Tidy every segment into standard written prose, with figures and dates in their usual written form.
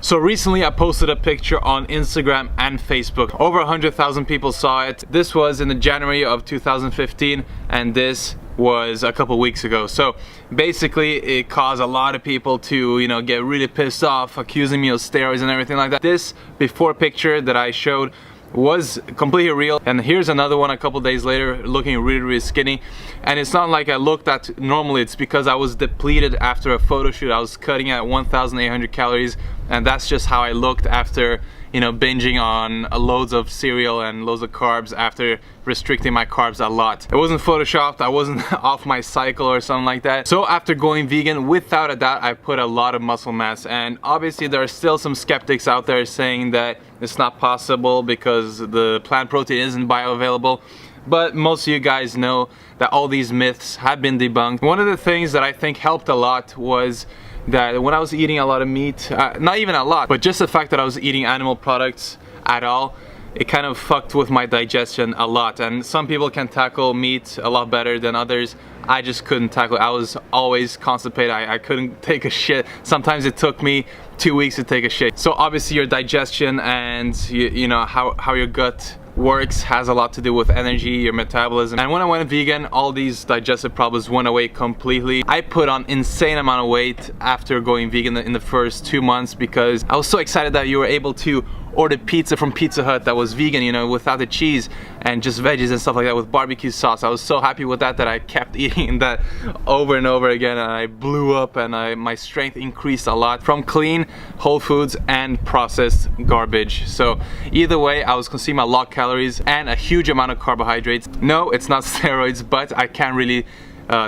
So recently I posted a picture on Instagram and Facebook. Over 100,000 people saw it. This was in the January of 2015 and this was a couple weeks ago. So basically it caused a lot of people to, you know, get really pissed off, accusing me of steroids and everything like that. This before picture that I showed was completely real, and here's another one a couple days later looking really skinny. And it's not like I looked at normally, it's because I was depleted after a photo shoot. I was cutting at 1,800 calories, and that's just how I looked after, you know, binging on loads of cereal and loads of carbs after restricting my carbs a lot. It wasn't photoshopped, I wasn't off my cycle or something like that. So after going vegan, without a doubt, I put a lot of muscle mass. And obviously there are still some skeptics out there saying that it's not possible because the plant protein isn't bioavailable. But most of you guys know that all these myths have been debunked. One of the things that I think helped a lot was that when I was eating a lot of meat, not even a lot, but just the fact that I was eating animal products at all, it kind of fucked with my digestion a lot. And some people can tackle meat a lot better than others. I just couldn't tackle it. I was always constipated. I couldn't take a shit. Sometimes it took me 2 weeks to take a shit. So obviously your digestion and you know how your gut works has a lot to do with energy, your metabolism. And when I went vegan, all these digestive problems went away completely. I put on insane amount of weight after going vegan in the first 2 months because I was so excited that you were able to order pizza from Pizza Hut that was vegan, you know, without the cheese and just veggies and stuff like that with barbecue sauce. I was so happy with that I kept eating that over and over again, and I blew up, and my strength increased a lot from clean, whole foods and processed garbage. So either way, I was consuming a lot of calories and a huge amount of carbohydrates. No, it's not steroids, but I can't really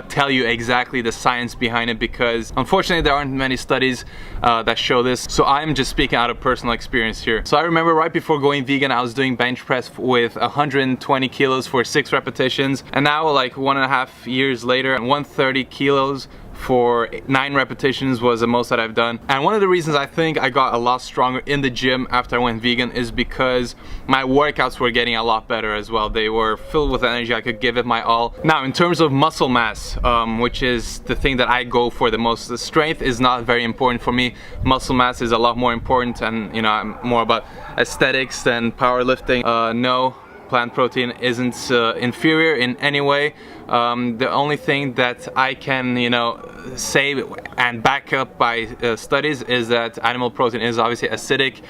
tell you exactly the science behind it because unfortunately there aren't many studies that show this. So I'm just speaking out of personal experience here. So I remember right before going vegan, I was doing bench press with 120 kilos for 6 repetitions, and now like 1.5 years later, 130 kilos for 9 repetitions was the most that I've done. And one of the reasons I think I got a lot stronger in the gym after I went vegan is because my workouts were getting a lot better as well. They were filled with energy, I could give it my all. Now in terms of muscle mass, which is the thing that I go for the most, the strength is not very important for me. Muscle mass is a lot more important, and you know, I'm more about aesthetics than powerlifting. No, plant protein isn't inferior in any way. The only thing that I can, you know, say and back up by studies is that animal protein is obviously acidic,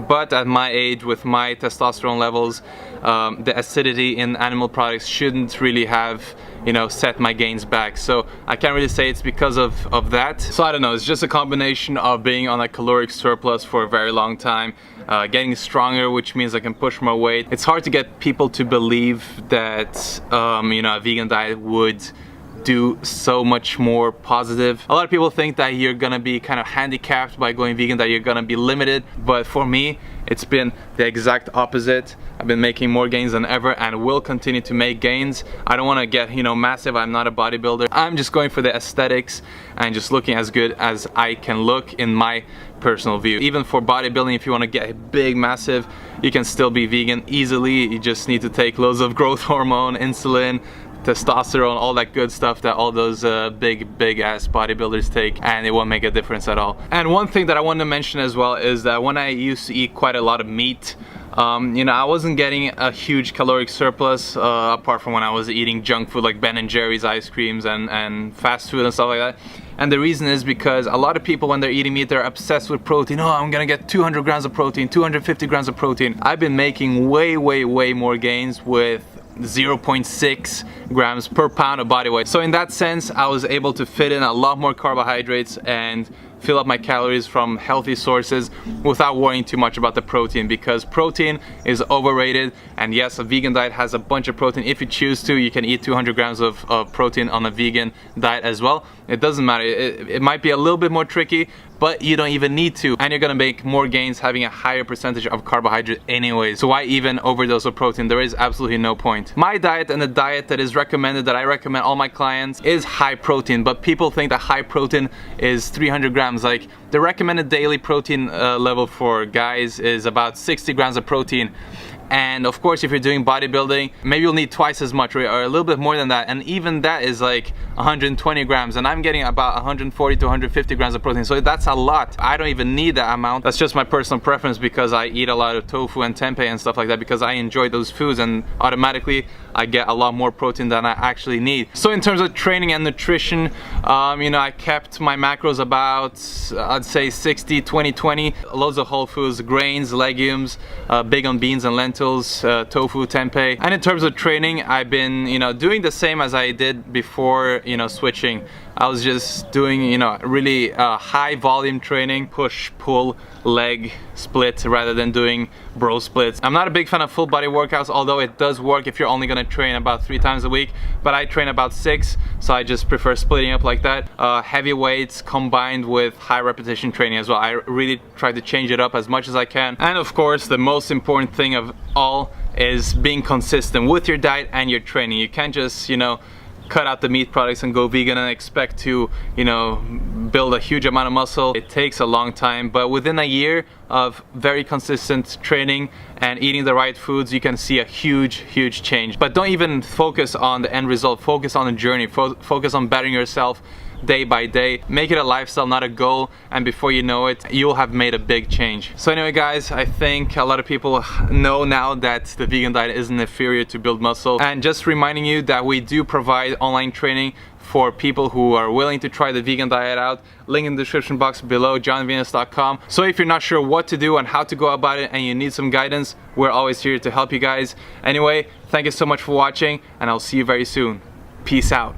but at my age with my testosterone levels, the acidity in animal products shouldn't really have, you know, set my gains back. So I can't really say it's because of that. So I don't know, it's just a combination of being on a caloric surplus for a very long time, getting stronger, which means I can push more weight. It's hard to get people to believe that you know, a vegan diet would do so much more positive. A lot of people think that you're gonna be kind of handicapped by going vegan, that you're gonna be limited, but for me it's been the exact opposite. I've been making more gains than ever and will continue to make gains. I don't want to get, you know, massive. I'm not a bodybuilder. I'm just going for the aesthetics and just looking as good as I can look in my personal view. Even for bodybuilding, if you want to get big, massive, you can still be vegan easily. You just need to take loads of growth hormone, insulin, testosterone, all that good stuff that all those big ass bodybuilders take, and it won't make a difference at all. And one thing that I want to mention as well is that when I used to eat quite a lot of meat, you know, I wasn't getting a huge caloric surplus apart from when I was eating junk food like Ben & Jerry's ice creams and fast food and stuff like that. And the reason is because a lot of people, when they're eating meat, they're obsessed with protein. Oh, I'm gonna get 200 grams of protein, 250 grams of protein. I've been making way more gains with 0.6 grams per pound of body weight. So in that sense, I was able to fit in a lot more carbohydrates and fill up my calories from healthy sources without worrying too much about the protein, because protein is overrated. And yes, a vegan diet has a bunch of protein. If you choose to, you can eat 200 grams of protein on a vegan diet as well. It doesn't matter. It might be a little bit more tricky, but you don't even need to, and you're gonna make more gains having a higher percentage of carbohydrate anyway. So why even overdose of protein? There is absolutely no point. My diet and the diet that is recommended, that I recommend all my clients, is high protein, but people think that high protein is 300 grams. Like, the recommended daily protein level for guys is about 60 grams of protein. And of course, if you're doing bodybuilding, maybe you'll need twice as much, or a little bit more than that, and even that is like 120 grams, and I'm getting about 140 to 150 grams of protein, so that's a lot. I don't even need that amount. That's just my personal preference because I eat a lot of tofu and tempeh and stuff like that because I enjoy those foods, and automatically I get a lot more protein than I actually need. So in terms of training and nutrition, you know, I kept my macros about, I'd say 60, 20, 20. Loads of whole foods, grains, legumes, big on beans and lentils, tofu, tempeh. And in terms of training, I've been, you know, doing the same as I did before, you know, switching. I was just doing, you know, really high volume training, push, pull, leg split, rather than doing bro splits. I'm not a big fan of full body workouts, although it does work if you're only gonna train about 3 times a week, but I train about 6, so I just prefer splitting up like that. Heavy weights combined with high repetition training as well. I really try to change it up as much as I can. And of course, the most important thing of all is being consistent with your diet and your training. You can't just, you know, cut out the meat products and go vegan and expect to, you know, build a huge amount of muscle. It takes a long time, but within a year of very consistent training and eating the right foods, you can see a huge change. But don't even focus on the end result, focus on the journey, focus on bettering yourself day by day. Make it a lifestyle, not a goal, and before you know it, you'll have made a big change. So anyway guys, I think a lot of people know now that the vegan diet isn't inferior to build muscle, and just reminding you that we do provide online training for people who are willing to try the vegan diet out. Link in the description box below, jonvenus.com. So if you're not sure what to do and how to go about it and you need some guidance, we're always here to help you guys. Anyway, thank you so much for watching, and I'll see you very soon. Peace out.